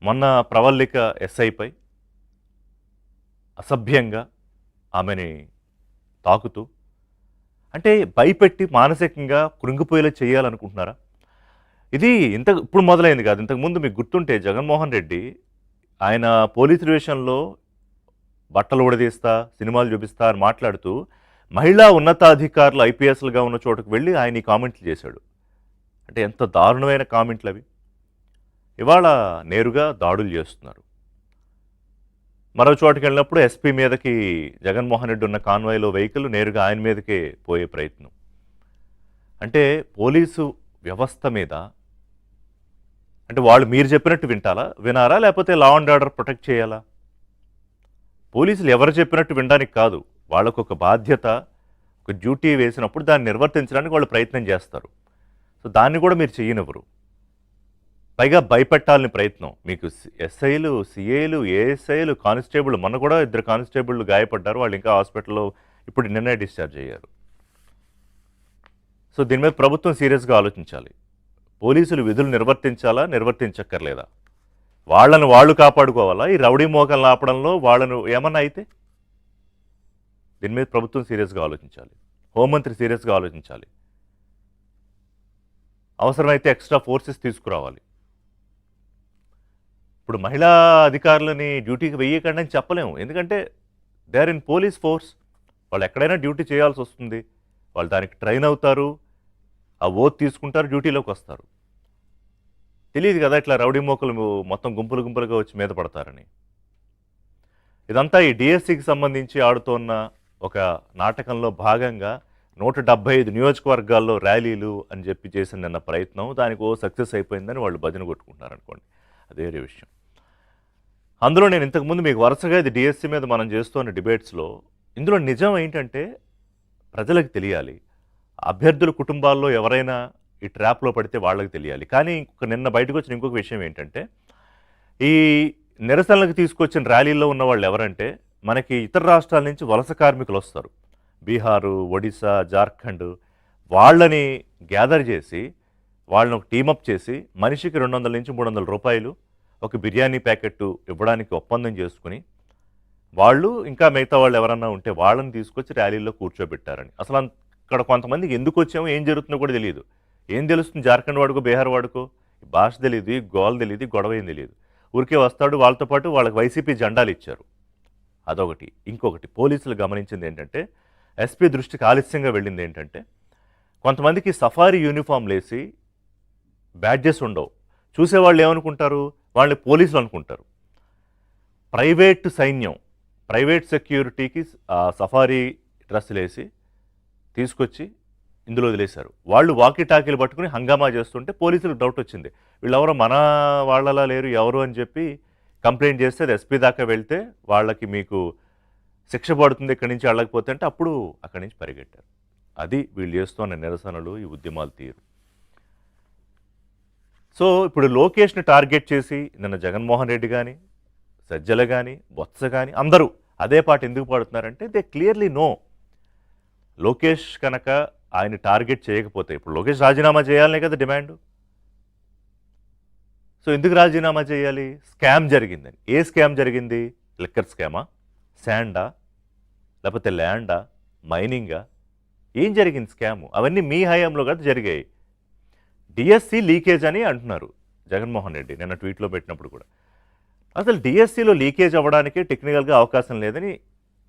మొన్న ప్రవల్లిక ఎస్ఐపై అసభ్యంగా ఆమెని తాకుతూ అంటే భయపెట్టి మానసికంగా కృంగిపోయేలా చేయాలనుకుంటున్నారా? ఇది ఇప్పుడు మొదలైంది కాదు. ఇంతకుముందు మీకు గుర్తుంటే జగన్మోహన్ రెడ్డి ఆయన పోలీసు విషయంలో బట్టలు ఉడదీస్తా, సినిమాలు చూపిస్తా అని మాట్లాడుతూ మహిళా ఉన్నతాధికారులు ఐపీఎస్లుగా ఉన్న చోటుకు వెళ్ళి ఆయన ఈ కామెంట్లు చేశాడు. అంటే ఎంత దారుణమైన కామెంట్లు అవి. ఇవాళ నేరుగా దాడులు చేస్తున్నారు. మరో చోటుకి వెళ్ళినప్పుడు ఎస్పీ మీదకి జగన్మోహన్ రెడ్డి ఉన్న కాన్వాయ్లో వెహికల్ నేరుగా ఆయన మీదకే పోయే ప్రయత్నం. అంటే పోలీసు వ్యవస్థ మీద అంటే వాళ్ళు మీరు చెప్పినట్టు వినారా లేకపోతే లా అండ్ ఆర్డర్ ప్రొటెక్ట్ చేయాలా? పోలీసులు ఎవరు చెప్పినట్టు వినడానికి కాదు, వాళ్ళకు ఒక బాధ్యత, ఒక డ్యూటీ వేసినప్పుడు దాన్ని నిర్వర్తించడానికి వాళ్ళు ప్రయత్నం చేస్తారు. సో దాన్ని కూడా మీరు చెయ్యనివ్వరు. పైగా భయపెట్టాలని ప్రయత్నం. మీకు ఎస్ఐలు, సిఐలు, ఏఎస్ఐలు, కానిస్టేబుల్, మొన్న కూడా 2 కానిస్టేబుళ్ళు గాయపడ్డారు. వాళ్ళు ఇంకా హాస్పిటల్లో ఇప్పుడు నిన్నే డిశ్చార్జ్ అయ్యారు. సో దీని మీద ప్రభుత్వం సీరియస్గా ఆలోచించాలి. పోలీసులు విధులు నిర్వర్తించాలా, నిర్వర్తించక్కర్లేదా? వాళ్ళను వాళ్ళు కాపాడుకోవాలా? ఈ రౌడీ మోకలను ఆపడంలో వాళ్ళను ఏమన్నా అయితే దీని మీద ప్రభుత్వం సీరియస్గా ఆలోచించాలి. హోంమంత్రి సీరియస్గా ఆలోచించాలి. అవసరమైతే ఎక్స్ట్రా ఫోర్సెస్ తీసుకురావాలి. ఇప్పుడు మహిళా అధికారులని డ్యూటీకి వెయ్యకండి అని చెప్పలేము. ఎందుకంటే they are in police force. వాళ్ళు ఎక్కడైనా డ్యూటీ చేయాల్సి వస్తుంది. వాళ్ళు దానికి ట్రైన్ అవుతారు, ఆ ఓత్ తీసుకుంటారు, డ్యూటీలోకి వస్తారు. తెలియదు కదా ఇట్లా రౌడీ మోకలు మొత్తం గుంపులుగా వచ్చి మీద పడతారని. ఇదంతా ఈ డిఎస్సికి సంబంధించి ఆడుతున్న ఒక నాటకంలో భాగంగా 175 నియోజకవర్గాల్లో ర్యాలీలు అని చెప్పి చేసిన నిన్న ప్రయత్నం, దానికి సక్సెస్ అయిపోయిందని వాళ్ళు భజన కొట్టుకుంటున్నారు అనుకోండి, అదే వేరే విషయం. అందులో నేను ఇంతకుముందు మీకు వరుసగా ఇది డిఎస్సి మీద మనం చేస్తున్న డిబేట్స్లో ఇందులో నిజం ఏంటంటే ప్రజలకు తెలియాలి. అభ్యర్థుల కుటుంబాల్లో ఎవరైనా ఈ ట్రాప్లో పడితే వాళ్ళకి తెలియాలి. కానీ నిన్న బయటకు వచ్చిన ఇంకొక విషయం ఏంటంటే ఈ నిరసనలకు తీసుకొచ్చిన ర్యాలీల్లో ఉన్న వాళ్ళు ఎవరంటే మనకి ఇతర రాష్ట్రాల నుంచి వలస కార్మికులు వస్తారు. బీహారు, ఒడిశా, జార్ఖండ్. వాళ్ళని గ్యాదర్ చేసి వాళ్ళని ఒక టీమప్ చేసి మనిషికి 200 నుంచి 300 రూపాయలు ఒక బిర్యానీ ప్యాకెట్ ఇవ్వడానికి ఒప్పందం చేసుకుని వాళ్ళు ఇంకా మిగతా వాళ్ళు ఎవరన్నా ఉంటే వాళ్ళని తీసుకొచ్చి ర్యాలీలో కూర్చోబెట్టారని. అసలు అక్కడ కొంతమందికి ఎందుకు వచ్చామో ఏం జరుగుతుందో కూడా తెలియదు. ఏం తెలుస్తుంది జార్ఖండ్ వాడుకో, బీహార్ వాడుకో? భాష తెలియదు, గోల్ తెలియదు, గొడవ ఏం తెలియదు. ఊరికే వస్తాడు, వాళ్ళతో పాటు వాళ్ళకి వైసీపీ జెండాలు ఇచ్చారు. అదొకటి. ఇంకొకటి పోలీసులు గమనించింది ఏంటంటే ఎస్పీ దృష్టికి ఆలస్యంగా వెళ్ళింది ఏంటంటే కొంతమందికి సఫారీ యూనిఫామ్లు వేసి బ్యాడ్జెస్ ఉండవు. చూసేవాళ్ళు ఏమనుకుంటారు? వాళ్ళని పోలీసులు అనుకుంటారు. ప్రైవేట్ సైన్యం, ప్రైవేట్ సెక్యూరిటీకి సఫారీ డ్రెస్సులు వేసి తీసుకొచ్చి ఇందులో వదిలేశారు. వాళ్ళు వాకీ టాకీలు పట్టుకుని హంగామా చేస్తుంటే పోలీసులకు డౌట్ వచ్చింది, వీళ్ళెవరో మన వాళ్ళలా లేరు ఎవరు అని చెప్పి కంప్లైంట్ చేస్తే అది ఎస్పీ దాకా వెళ్తే వాళ్ళకి మీకు శిక్ష పడుతుంది ఇక్కడి నుంచి వెళ్ళకపోతే అంటే అప్పుడు అక్కడి నుంచి పరిగెట్టారు. అది వీళ్ళు చేస్తున్న నిరసనలు, ఈ ఉద్యమాలు తీరు. సో ఇప్పుడు లోకేష్ని టార్గెట్ చేసి నిన్న జగన్మోహన్ రెడ్డి కానీ, సజ్జల కానీ, బొత్స కానీ అందరూ అదే పాట ఎందుకు పాడుతున్నారంటే దే క్లియర్లీ నో. లోకేష్ కనుక ఆయన టార్గెట్ చేయకపోతే ఇప్పుడు లోకేష్ రాజీనామా చేయాలనే కదా డిమాండ్. సో ఎందుకు రాజీనామా చేయాలి? స్కామ్ జరిగిందని. ఏ స్కామ్ జరిగింది? లిక్కర్ స్కామా, శాండా, లేకపోతే ల్యాండా, మైనింగా? ఏం జరిగింది స్కాము? అవన్నీ మీ హయాంలో కదా జరిగాయి. డిఎస్సి లీకేజ్ అని అంటున్నారు జగన్మోహన్ రెడ్డి నిన్న ట్వీట్లో పెట్టినప్పుడు కూడా. అసలు డిఎస్సిలో లీకేజ్ అవ్వడానికే టెక్నికల్గా అవకాశం లేదని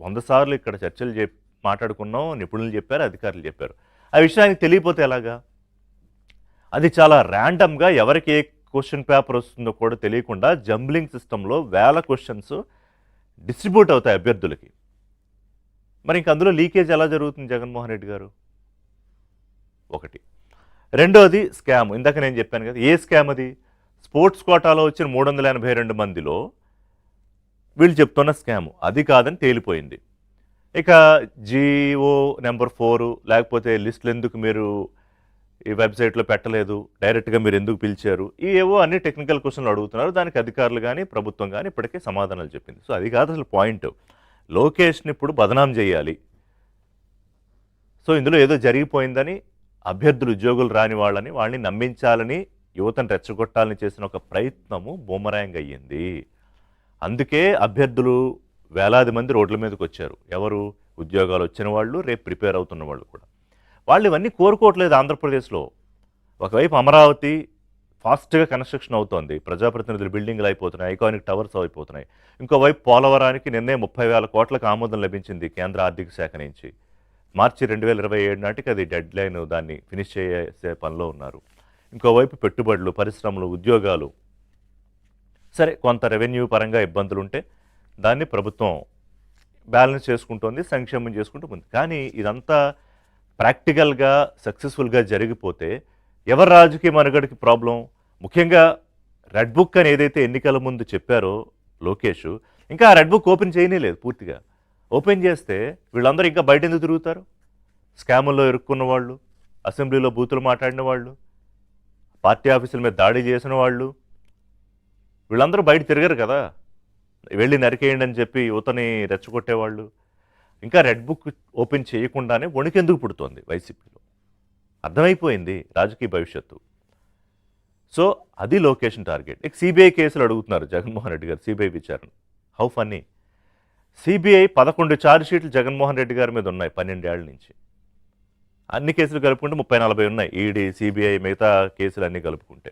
100 సార్లు ఇక్కడ చర్చలు మాట్లాడుకున్నాం, నిపుణులు చెప్పారు, అధికారులు చెప్పారు. ఆ విషయానికి తెలియపోతే ఎలాగా? అది చాలా ర్యాండమ్గా ఎవరికి ఏ క్వశ్చన్ పేపర్ వస్తుందో కూడా తెలియకుండా జంబ్లింగ్ సిస్టంలో వేల క్వశ్చన్స్ డిస్ట్రిబ్యూట్ అవుతాయి అభ్యర్థులకి. మరి ఇంక అందులో లీకేజ్ ఎలా జరుగుతుంది జగన్మోహన్ రెడ్డి గారు? ఒకటి. రెండోది స్కామ్. ఇందాక నేను చెప్పాను కదా, ఏ స్కామ్ అది? స్పోర్ట్స్ కోటాలో వచ్చిన 382 మందిలో వీళ్ళు చెప్తున్న స్కాము అది కాదని తేలిపోయింది. ఇక జిఓ నెంబర్ 4 లేకపోతే లిస్టులు ఎందుకు మీరు ఈ వెబ్సైట్లో పెట్టలేదు, డైరెక్ట్గా మీరు ఎందుకు పిలిచారు, ఏవో అన్ని టెక్నికల్ క్వశ్చన్లు అడుగుతున్నారు. దానికి అధికారులు కానీ ప్రభుత్వం కానీ ఇప్పటికే సమాధానాలు చెప్పింది. సో అది కాదు అసలు పాయింట్. లోకేష్ని ఇప్పుడు బదనాం చేయాలి. సో ఇందులో ఏదో జరిగిపోయిందని అభ్యర్థులు, ఉద్యోగులు రాని వాళ్ళని నమ్మించాలని యువతను రెచ్చగొట్టాలని చేసిన ఒక ప్రయత్నము బూమరాంగ్ అయ్యింది. అందుకే అభ్యర్థులు వేలాది మంది రోడ్ల మీదకి వచ్చారు. ఎవరు? ఉద్యోగాలు వచ్చిన వాళ్ళు, రేపు ప్రిపేర్ అవుతున్న వాళ్ళు కూడా. వాళ్ళు ఇవన్నీ కోరుకోవట్లేదు ఆంధ్రప్రదేశ్లో. ఒకవైపు అమరావతి ఫాస్ట్గా కన్స్ట్రక్షన్ అవుతోంది, ప్రజాప్రతినిధులు బిల్డింగ్లు అయిపోతున్నాయి, ఐకానిక్ టవర్స్ అయిపోతున్నాయి. ఇంకోవైపు పోలవరానికి నిన్నే 30,000 కోట్లకు ఆమోదం లభించింది కేంద్ర ఆర్థిక శాఖ నుంచి. మార్చి 2027 నాటికి అది డెడ్ లైన్, దాన్ని ఫినిష్ చేసే పనిలో ఉన్నారు. ఇంకోవైపు పెట్టుబడులు, పరిశ్రమలు, ఉద్యోగాలు. సరే, కొంత రెవెన్యూ పరంగా ఇబ్బందులు ఉంటే దాన్ని ప్రభుత్వం బ్యాలెన్స్ చేసుకుంటోంది, సంక్షేమం చేసుకుంటూ ఉంది. కానీ ఇదంతా ప్రాక్టికల్గా సక్సెస్ఫుల్గా జరిగిపోతే ఎవరి రాజకీయ మనుగడకి ప్రాబ్లం? ముఖ్యంగా రెడ్ బుక్ అని ఏదైతే ఎన్నికల ముందు చెప్పారో లోకేష్, ఇంకా ఆ రెడ్ బుక్ ఓపెన్ చేయనేలేదు పూర్తిగా. ఓపెన్ చేస్తే వీళ్ళందరూ ఇంకా బయట ఎందుకు తిరుగుతారు? స్కాముల్లో ఇరుక్కున్న వాళ్ళు, అసెంబ్లీలో బూతులు మాట్లాడిన వాళ్ళు, పార్టీ ఆఫీసుల మీద దాడి చేసిన వాళ్ళు, వీళ్ళందరూ బయట తిరగరు కదా. వెళ్ళి నరికేయండి అని చెప్పి యువతని రెచ్చగొట్టేవాళ్ళు. ఇంకా రెడ్ బుక్ ఓపెన్ చేయకుండానే వణికెందుకు పుడుతోంది వైసీపీలో? అర్థమైపోయింది రాజకీయ భవిష్యత్తు. సో అది లొకేషన్ టార్గెట్. ఇక సిబిఐ కేసులు అడుగుతున్నారు జగన్మోహన్ రెడ్డి గారు, సిబిఐ విచారణ. How funny! సిబిఐ 11 ఛార్జ్ షీట్లు జగన్మోహన్ రెడ్డి గారి మీద ఉన్నాయి 12 ఏళ్ల నుంచి. అన్ని కేసులు కలుపుకుంటే 30-40 ఉన్నాయి. ఈడీ, సిబిఐ, మిగతా కేసులు అన్నీ కలుపుకుంటే.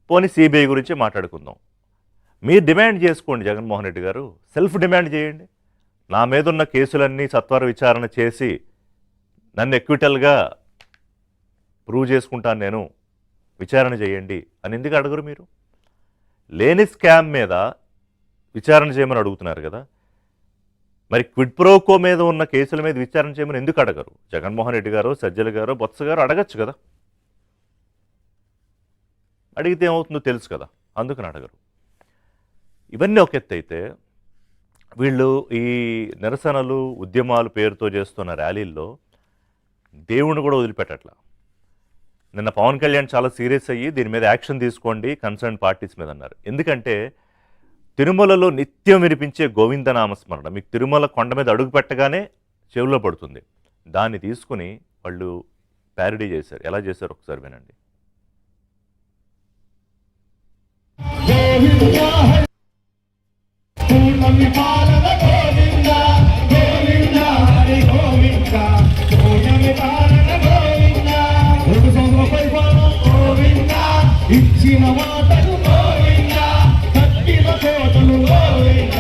పోనీ సిబిఐ గురించి మాట్లాడుకుందాం. మీరు డిమాండ్ చేసుకోండి జగన్మోహన్ రెడ్డి గారు, సెల్ఫ్ డిమాండ్ చేయండి. నా మీద ఉన్న కేసులన్నీ సత్వర విచారణ చేసి నన్ను ఎక్విటల్గా ప్రూవ్ చేసుకుంటాను నేను, విచారణ చేయండి అని ఎందుకు అడగరు మీరు? లేని స్కామ్ మీద విచారణ చేయమని అడుగుతున్నారు కదా. మరి క్విడ్ ప్రోకో మీద ఉన్న కేసుల మీద విచారణ చేయమని ఎందుకు అడగరు? జగన్మోహన్ రెడ్డి గారు, సజ్జల గారు, బొత్స గారు అడగచ్చు కదా. అడిగితే ఏమవుతుందో తెలుసు కదా, అందుకని అడగరు. ఇవన్నీ ఒక ఎత్తు అయితే, వీళ్ళు ఈ నిరసనలు, ఉద్యమాలు పేరుతో చేస్తున్న ర్యాలీల్లో దేవుణ్ణి కూడా వదిలిపెట్టట్లా. నిన్న పవన్ కళ్యాణ్ చాలా సీరియస్ అయ్యి దీని మీద యాక్షన్ తీసుకోండి కన్సర్న్ పార్టీస్ మీద అన్నారు. ఎందుకంటే తిరుమలలో నిత్యం వినిపించే గోవిందనామస్మరణ మీకు తిరుమల కొండ మీద అడుగు పెట్టగానే చెవులో పడుతుంది. దాన్ని తీసుకుని వాళ్ళు ప్యారడీ చేశారు. ఎలా చేశారు ఒకసారి వినండి. ఇచ్చిన మాటలు గోవింద, కట్టిన కోటలు గోవింద,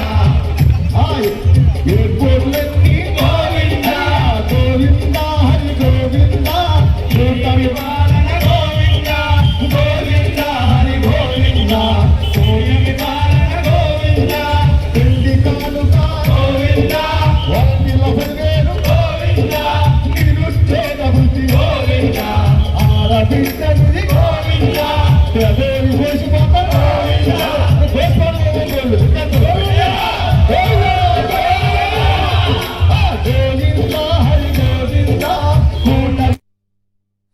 ఎప్పులన్నీ గోవింద, గోవింద హరి గోవింద, నూతని పాలన గోవింద, గోవింద హరి గోవింద, సోయమి పాలన గోవింద, పెళ్లి కానుక గోవింద, వందిల పదివేలు గోవింద, నిరుష్టేద బుద్ధి గోవింద, ఆడబిడ్డది గోవింద,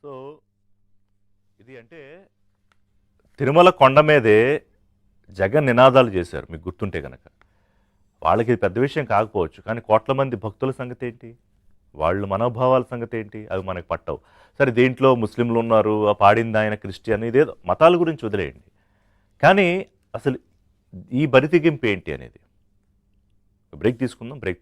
సో ఇది అంటే తిరుమల కొండ మీదే జగన్ నినాదాలు చేశారు మీకు గుర్తుంటే కనుక. వాళ్ళకి ఇది పెద్ద విషయం కాకపోవచ్చు, కానీ కోట్ల మంది భక్తుల సంగతి ఏంటి, వాళ్ళ మనోభావాల సంగతి ఏంటి, అవి మనకు పట్టవు. సరే, దీంట్లో ముస్లింలు ఉన్నారు, ఆ పాడింది ఆయన క్రిస్టియన్, ఇదేదో మతాల గురించి వదిలేయండి. కానీ అసలు ఈ బరితెగింపు ఏంటి అనేది బ్రేక్ తీసుకుందాం. బ్రేక్